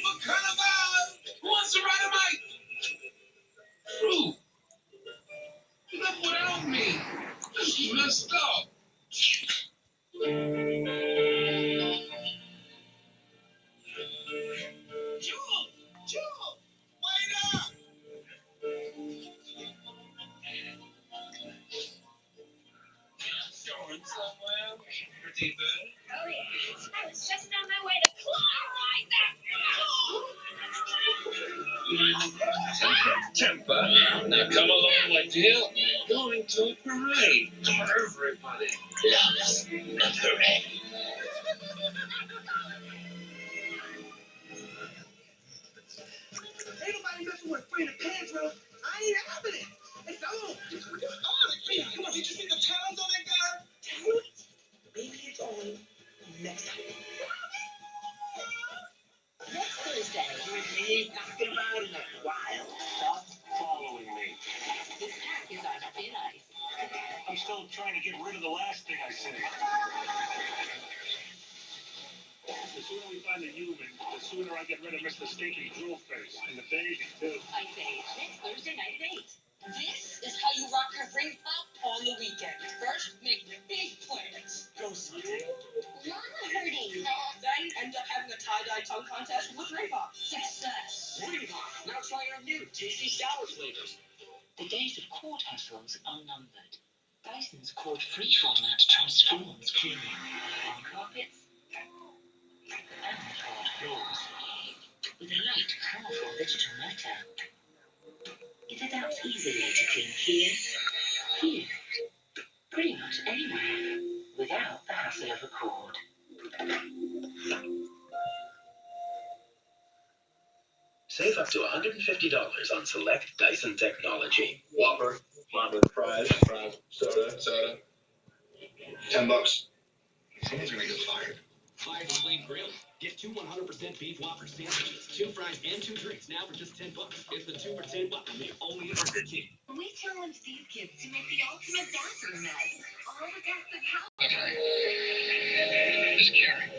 Carnival! Who wants to ride a bike? Fruit! You left without me. This is messed up. Jewel! Jewel! Wait up! Going somewhere? Pretty bird? Oh, yeah. I was just on my way to Temper. Now come along, my dear. Going to a parade. Everybody loves a parade. Ain't nobody messing with a friend of pants, bro. I ain't having it. It's on. It's on. Come on, did you see the talons on that guy? Talons? Maybe it's on next time. Next Thursday. You and me talking about in a while. Stop following me. This pack is on thin ice. I'm still trying to get rid of the last thing I said. The sooner we find a human, the sooner I get rid of Mr. Stinky Drool Face. And the baby, too. Ice Age, next Thursday night at 8. This is how you rock your ring up on the weekend. First, make big plans. Go something. Mama hurting. Then end up having a tie-dye tongue contest with ring pop. Success. Ring pop. Now try our new tasty sour flavors. The days of cord hassles are numbered. Dyson's cord-free format transforms cleaning on carpets and hard floors. With a light, powerful digital motor, it adapts easily to clean here, pretty much anywhere, without the hassle of a cord. Save up to $150 on select Dyson technology. Whopper, fries, soda. $10. Someone's gonna get fired. Fired and Lane Grill. Get two 100% beef Whopper sandwiches, 2 fries, and 2 drinks now for just $10. It's the 2 for $10 Whopper meal, only at Burger King. We challenge these kids to make the ultimate bathroom mess. All the tests of how. This Karen.